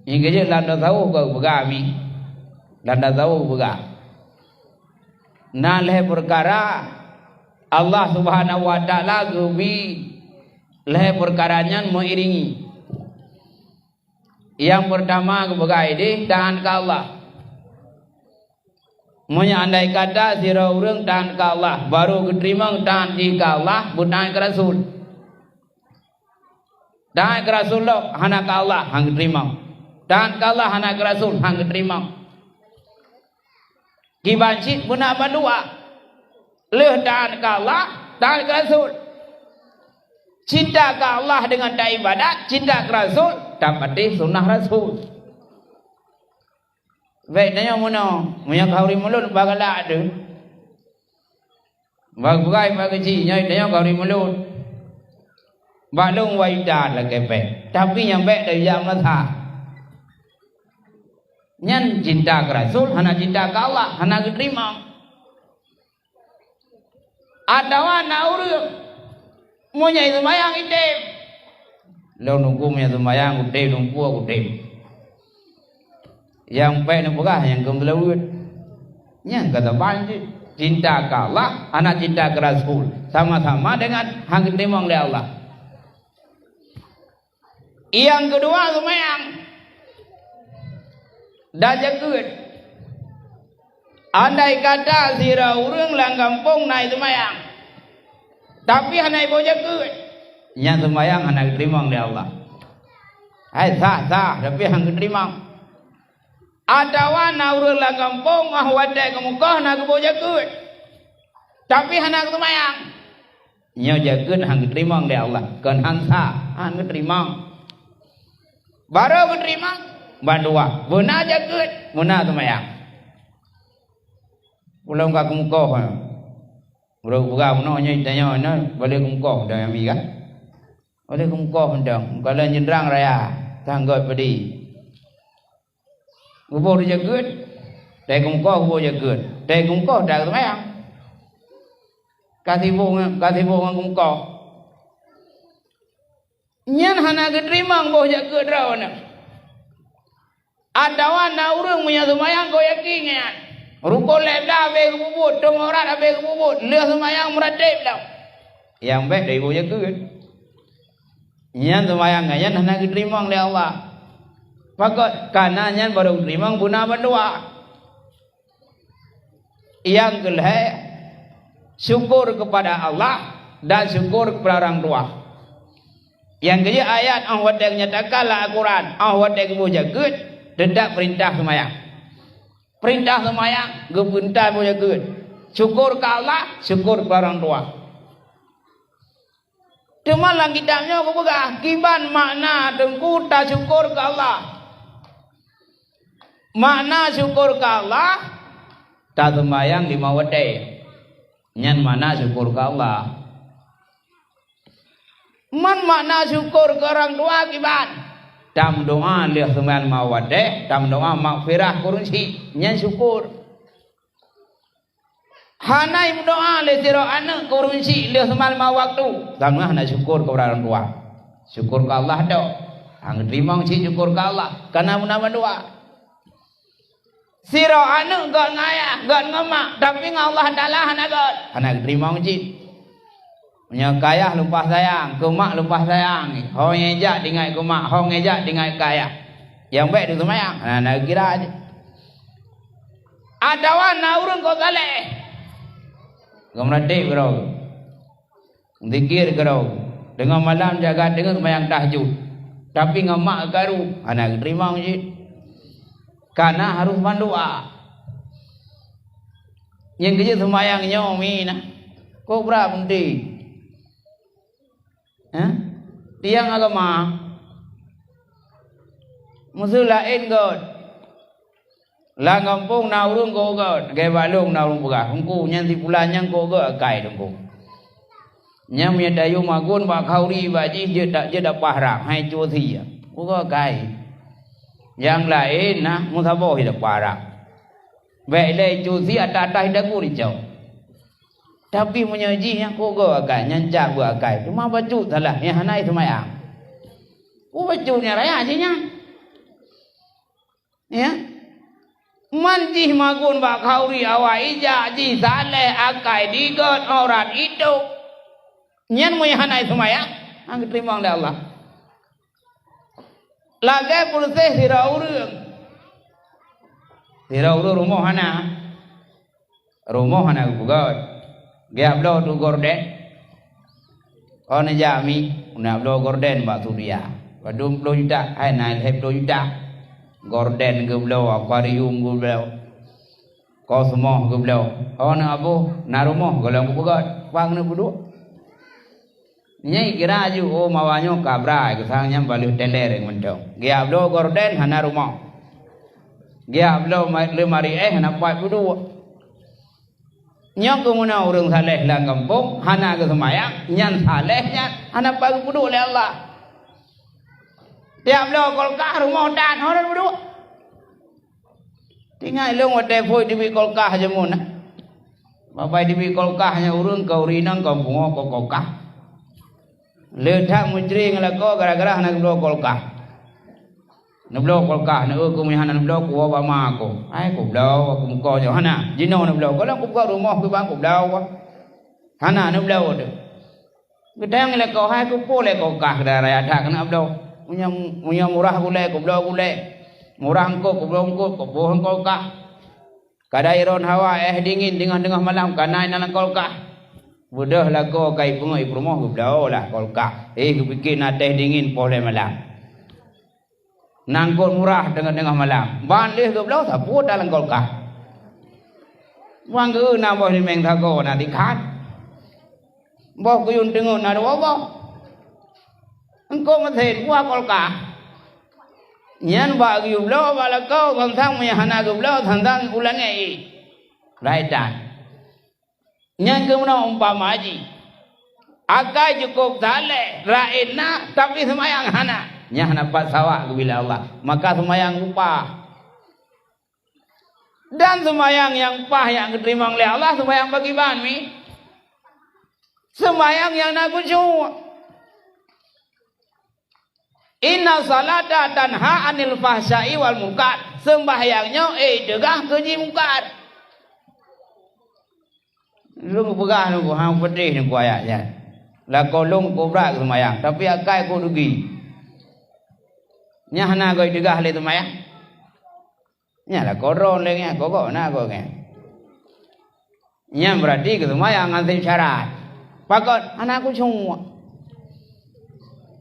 Hingga je landa tahu kau begami, landa tahu bega. Nah leh perkara Allah Subhanahu Wa Taala gubi leh perkaranya mengiringi. Yang pertama kebagai di tahan ke Allah. Andai kata sira urang tahan ke Allah, baru keterima tahan di ke Allah, bukan ke Rasul. Tahan ke Rasul lo, hana ke Allah, hang keterima. Tahan ke Allah, hana ke Rasul, hang keterima. Kibancit bukan berdua. Leh tahan ke Allah, tahan ke Rasul. Cinta ke Allah dengan tak ibadat, cinta ke Rasul, dapat di sunnah Rasul. Baik nanya mana, punya kauri mulut bagala ada. Bagai bagi cinya nanya kauri mulut. Balung waidah lagi baik, tapi yang baik dari yang mata. Nyan cinta ke Rasul, hana cinta ke Allah, hana diterima. Ada wana urang. Monya itu mayang item. Lalu nunggu monya itu mayang item, nunggu aku item. Yang baik nak pegah, yang kemelawut. Yang kata banjir. Cinta ke Allah, anak cinta ke Rasul. Sama-sama dengan hang ketimang oleh Allah. Yang kedua itu mayang. Dah jagut. Andai kata sira urang lang kampung na itu mayang. Tapi anak ibu jagut. Yang semayang anak ketimang oleh Allah. Hai sah, tapi hang ketimang. Ada wana urang lang kampung ahwate kemukah nak ibu jagut. Tapi anak semayang. Nya jagut hang ketimang oleh Allah. Kan hang sah, hang ketimang. Baru ketimang, bandua. Benar jagut, benar semayang. Pulang ke kemukah. Bro buka puno nya tanya na balik kumkoh dah ami kan. Balik kumkoh ndang kalau nyendrang raya tanggot pedi. Ubor jagut. Dai kumkoh ubor jagut. Dai kumkoh dah semayang. Kasih bunga kumkoh. Nyan hana keterima boh jagut rawana. Ada wana urang punya semayang kau yakin. Ruko leda be kubut, domorat be kubut, leh semayang meradip dah. Yang baik dari boya ke? Nyan semayang nyan hana diterima oleh Allah. Pakot karena nyan baru diterima guna berdua. Yang kelih syukur kepada Allah dan syukur kepada orang tua. Yang kedua ayat awat yang nyatakanlah Al-Quran, awat yang boya ke, dedak perintah semayang. Perintah semayang, gebentar punya good. Syukur ke Allah, syukur ke orang tua. Cuma lang kitabnya aku pegah. Kiban makna dengku tak syukur ke Allah. Makna syukur ke Allah, tak semayang 5 waktu. Nyan mana syukur ke Allah. Man makna syukur ke orang tua kiban. Dam doa lihat sembilan mawadeh, dam doa makfirah kurunsi, nyan syukur. Hanai doa lihat siro anak kurunsi lihat sembilan waktu, dam doa hana syukur kepada orang tua. Syukur ke Allah do, hang terima si syukur ke Allah, karena menama doa. Siro anak gak ngaya, gak ngamak, tapi Allah adalah hana gak, hana terima si. Punya kaya lupa sayang, kemak lupa sayang. Hong ngejak dengan kemak, hong ngejak dengan kaya. Yang baik itu semayang. Nah kira aja. Ada wana urang kau galeh. Kau meradip kau. Zikir kau. Dengan malam jaga dengan semayang tahajud. Tapi ngamak garu. Anak terima masjid. Karena harus berdoa. Yang kerja semayang nyomi nah. Kau berapa nanti? Tiang agama musuh lain god la ngampung na urung ko god ge balung na urung pegah hungku nyan si pulan nyang ko god kai dengku nyam ya dayu magun ba khauri ba ji je dak pahrang hai chu thi ko go kai yang lain nah musabo hi dak pahrang vậy đây chu thi ata tai dak ku ri chau. Tapi menyaji yang kogo akai nyancak buat akai cuma baju salah yang hanai semayang. Baju ni raya aja nya. Ya. Manjih magun ba khauri awa ija ji saleh akai digot aurat itu. Nyen mu hanai semayang, ang terima oleh Allah. Lagai pulse siraurung. Siraurung rumah hana bugot. Giablo tu gorden. Ona jami una blo gorden ba tu dia. Badum blo juta, ai nai lep blo juta. Gorden ke belau, aquarium ke belau, kosmo ke belau. Oh na abu, na rumah kalau aku buat, wang na budu. Nyai kira aju, oh mawanyo kabra, kesangnya balik teler yang mentau. Gia belau gorden, hana rumah. Gia belau lemari hana buat budu. Nyok kemana orang saleh lang kampung, hana ke semayang, nyan salehnya, hana pagi budu oleh Allah. Tiap lo kolkah rumah dan orang berdua. Tinggal lo ngotek pun di kolkah aja muna. Bapak di kolkahnya urung kau rinang kau bungo kau kolkah. Letak mujring lah kau gara-gara nak belo kolkah. Nak belo kolkah nak aku mihana nak belo ku apa mak aku. Ai ku belo aku muka je hana. Jino nak belo kalau aku buka rumah ku bang ku belo. Hana nak belo tu. Gedang lah kau hai ku boleh kolkah dah raya tak nak belo. Punya murah gule, kublo gule, murah engkau, kublo engkau, kubuh engkau kah? Kadai ron hawa dingin tengah malam kanai nalang kolkah. Budah lah kau kai pungai rumah kublo lah kolkah. Kupikir nateh dingin boleh malam. Nangkut murah tengah malam. Bandih kublo sapu dalam kolkah. Wang ke nama ni meng thago nanti kan. Boh kuyun tengok nado boh. Engkau mesti buat kolkah. Nyan bagi ublo bala kau bangtang punya hana ublo tentang ulangi. Raitan. Nyan kemana umpama haji. Akai cukup saleh, raina tapi semayang hana. Nyan hana pas sawak bila Allah. Maka semayang upah. Dan semayang yang pah yang diterima oleh Allah semayang bagi bani. Semayang yang nak kucu. Inna salata tanha anil fahsyai wal munkar. Sembahyangnya degah keji munkar. Lu pegah lu hang pedih ni ku ayatnya. La kolong kobra sembahyang tapi akai ku rugi. Nya hana goi degah le sembahyang. Nya la koron le nya kok na kok nya. Nya berarti ke sembahyang nganti syarat. Pakot anakku semua.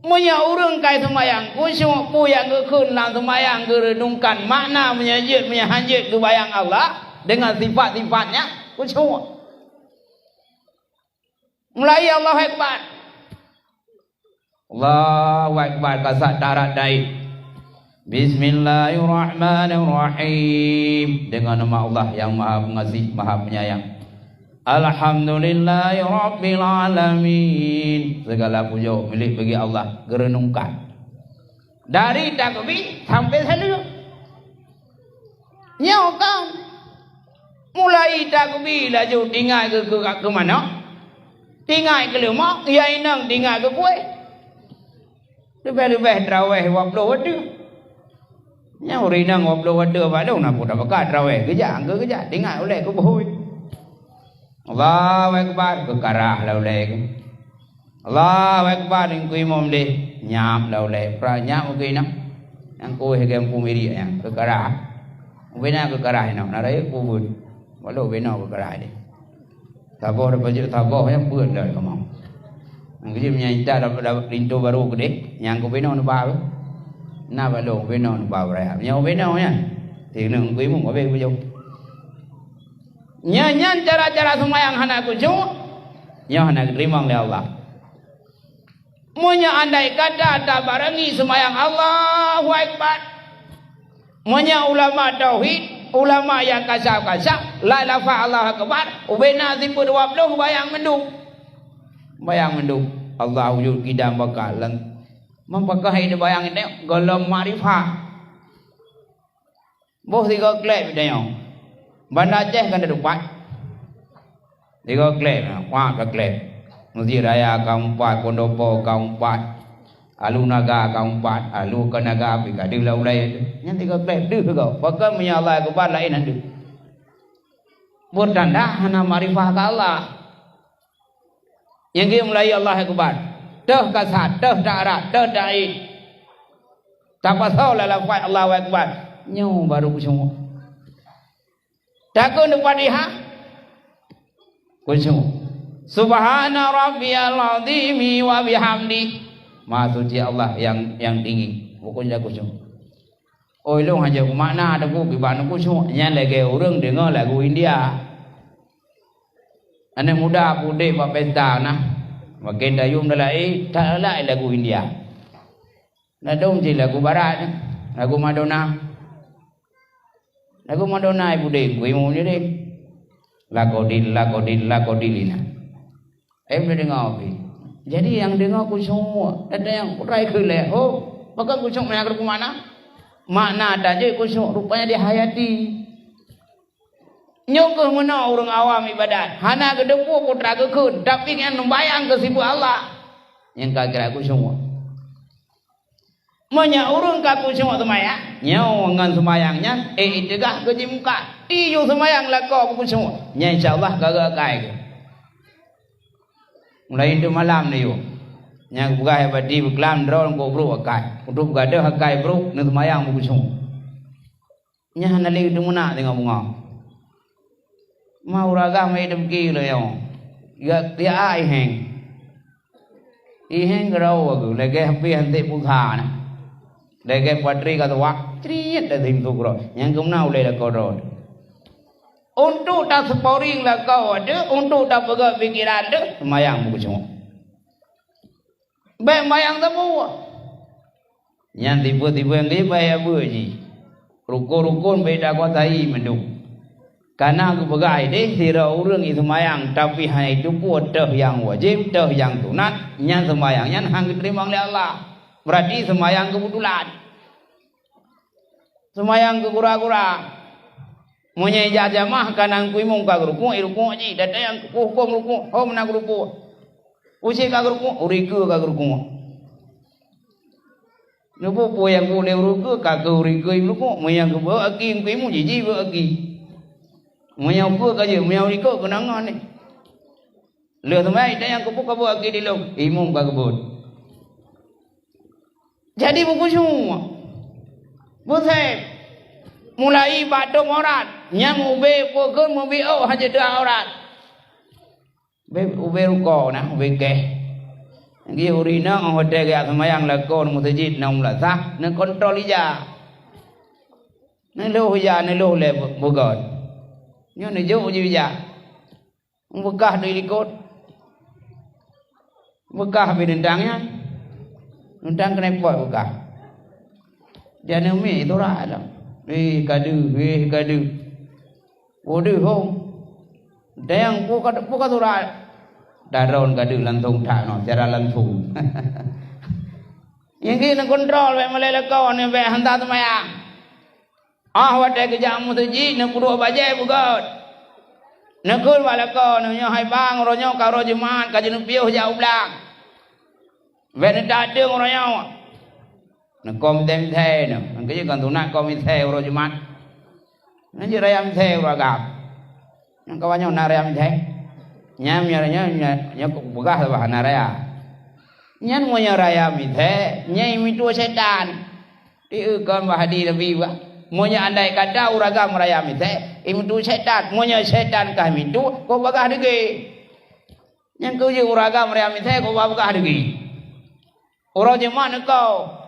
Punya orang kai semayang, kusuk pu yang kekun lang semayang kerenungkan makna menyajud menyanjut kebayang Allah dengan sifat-sifatnya, kusuk. Mulai Allah Akbar. Allahu Akbar kasat darat dai. Bismillahirrahmanirrahim. Dengan nama Allah yang Maha Pengasih, Maha Penyayang. Alhamdulillahirabbil alamin. Segala puja milik bagi Allah, gerenungkan. Dari takbir sampai salat. Nyokan. Mulai takbir laju tinggal ke mana? Tinggal ke lemak, yai nang tinggal ke kuih. Lebih-lebih tarawih wablo wadu. Nya uri nang wablo wadu balau nak dah pakai tarawih kerja tinggal oleh ke bohoi. Allahu Akbar kekarah laulai. Allahu Akbar ingku imam deh nyam laulai. Pra nyam ke ina. Yang ku hegem pumiri yang kekarah. Bena kekarah ina. Narai kubun. Walau bena kekarah deh. Tabah dapat tabah yang pun dah kamu. Angku je menyanyi dapat lintu baru ke deh. Yang ku bena nu baru. Na balu bena nu baru raya. Yang bena nya. Tinggal ku imam abe bujau. Nyanyian cara-cara semayang hana kucu. Nya hana terima oleh Allah. Munya andai kata tak barengi semayang Allahu Akbar. Munya ulama tauhid, ulama yang kasar-kasar, la ilaha Allah Akbar, ubena zipur wabluh bayang mendung. Bayang mendung. Allah wujud kidam bakalan. Mempakah ini bayang ini golong ma'rifah. Boh tiga klep dia. Banda Aceh kan ada 4. Tiga klep, 4 klep. Masjid Raya kaum 4, Pondopo kaum 4. Alu naga kaumpat, alu ke naga api ka dia laulai. Yang tiga klep dia kau. Pakai punya Allah ke bar lain nanti. Bertanda hana marifah ke Allah. Yang dia mulai Allah ke bar. Dah kasat, dah darat, dah da'i. Tak pasal lah lafaz Allahu Akbar. Nyu baru kusyuk. Takut depan dia. Kusyuk. Subhana rabbiyal azimi wa bihamdi. Maha suci Allah yang tinggi. Pokoknya kusyuk. Oi long aja ku makna ada ku biban kusyuk. Nya lagi orang dengar lagu India. Anak muda pude buat pesta nah. Makin dayung dalai tak lagu India. Nadong je lagu barat, lagu Madonna. Lagu Madonna ibu dek, gue mau ni dek. Lagodil ina. Boleh dengar apa? Jadi yang dengar aku semua, ada yang rai keleh. Oh, maka aku semua yang ke mana? Makna ada je aku semua rupanya dia hayati. Nyokeh mana orang awam ibadat. Hana ke depu putra ke kun, tapi yang membayang ke sibuk Allah. Yang kagak aku semua. Manya urung kaku semua semaya. Nyau ngan semayangnya tegak ke muka. Tiyu semayang lah kau aku semua. Nya insyaallah kagak kai. Mulai itu malam ni yo. Nya buka hebat di beklam drone ko bro kai. Untuk gada kai bro nu semayang aku semua. Nya nali itu mana tengok bunga. Mau raga mai dem ki le yo. Ya dia ai heng. I heng rau aku lagi happy hante putha na. Lagi patri kata wak triet dah tim tukro. Yang kemana ulai dah korod. Untuk tak sporing lah kau ada, untuk tak pegang pikiran ada, semayang buku semua. Baik mayang semua. Yang tiba-tiba yang dia bayar berji. Rukun-rukun beda kau tahi mendung. Karena aku pegai deh, sira orang itu semayang, tapi hanya itu pun dah yang wajib, dah yang sunat, yang semayang, yang hang diterima oleh Allah. Berarti semayang kebetulan. Semayang ke kura-kura. Munya jajamah kanang kuimung ka grupu irupu ji dada yang hukum grupu ho mena grupu. Usi ka grupu uriku ka grupu. Nupu po yang ku le uriku ka uriku grupu munya ku ba aki kuimu ji ba aki. Munya ku ka je munya uriku kenangan ni. Le semai dah yang ku ka ba aki di lo imung ka kebut. Jadi buku semua. Bukan mulai batuk orang, yang ube pokok ube oh hanya dua orang. Ube ruko na ube ke. Dia urina orang hotel ke semayang lakon mutajid nam lasah, nak kontrol ija. Nak lo ija, nak lo le bukan. Nyo nak jauh je ija. Bekah dari ikut. Bekah bidendangnya. Undang kena buat bekah. Jangan umi itu lah. Kadu. Bodoh hong. Dayang puka turah. Daron kadu lantung tak no, cara lantung. Yang kini kontrol, baik malai kau ni baik hantar semayang. Wadah kejamu tuji, nak puluh bajai bukan. Nak kul malai kau, nak hai bang, orangnya kau rojuman, kajian piuh jauh belang. Baik tak ada orangnya. Nak kom tem the no, angkanya kan tu nak kom the orang Jumat. Nanti raya the orang gap. Yang kawannya nak raya the. Nyam nya buka apa nak raya. Nyan monya raya the, nyai mitu setan. Diukan bahadi lebih bah. Monya andai kata uragam raya the, imitu setan, monya setan kah mitu, kau bagah degi. Yang kau je uragam raya the, kau bagah degi. Orang Jumat kau.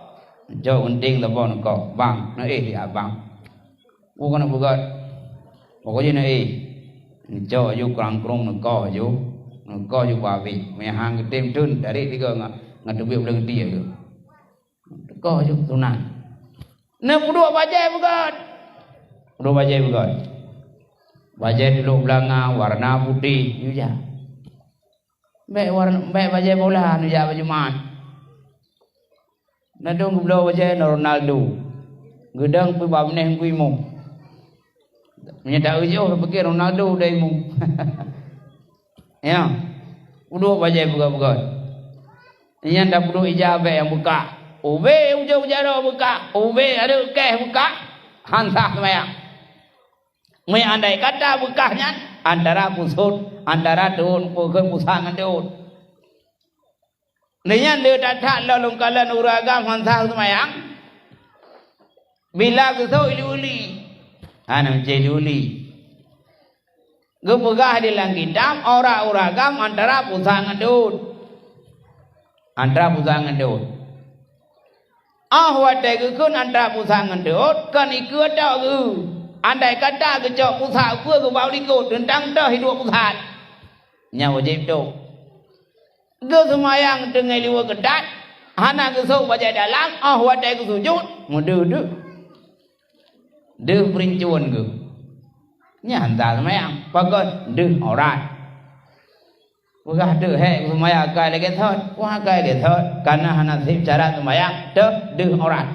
Jauh unting lebon kau bang, na dia bang. Bukan bukan. Pokoknya na jauh ju kerang kerong nak kau ju babi. Mehang tem tun dari tiga ngat duit belum dia tu. Kau ju tunan. Na dua bajai bukan. Dua bajai bukan. Bajai dulu belanga warna putih ju ja. Baik warna baik bajai bola ju ja baju mat. Nadong belau wajah Ronaldo. Gedang pi babneh ku imum. Menyata ujo pikir Ronaldo dah imum. Ya. Udah wajah buka-buka. Yang dah perlu ijabah yang buka. Ube ujung-ujung buka. Ube ada keh buka. Hansah semayang. Andai kata bekahnya antara pusut, antara daun, pukul pusangan daun. Dengan dia tak lalu kalan uragam hansah semayang. Bila kesau uli-uli. Anam uli. Gepegah di langkitam ora uragam antara pusangan daun. Antara pusangan daun. Wadah kekun antara pusangan daun kan ikut dah ke. Andai kata kecok pusat ke bau ikut tentang dah hidup pusat. Nya wajib tu. Ke semayang dengan liwa kedat. Hana kesau baca dalam. Wadah ke sujud. Mudah tu. Dia perincuan ke. Nya hantar semayang. Pakai dia orang. Bukan dia hek semayang kai lagi thot. Wah kai lagi thot. Karena hana sip cara semayang. Dia orang.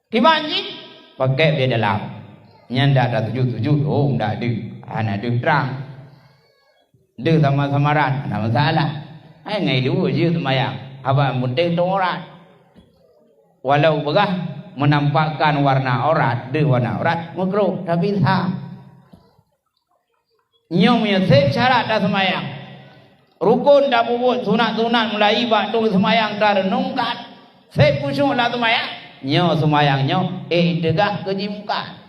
Gimana? Pakai dia dalam. Nyanda dah tujuh. Oh, dah ada. Anak dia terang. Dia sama-sama rat. Tak masalah. Ngai dua je semayang. Abang muntah tu orang. Walau begah menampakkan warna orat. Dia warna orat. Makruh. Tapi sah. Nyom yang sep syarat dah semayang. Rukun dah bubut. Sunat-sunat mulai batu semayang dah renungkan. Sep kusyuk lah semayang. Nyo semayang nyo degah keji muka.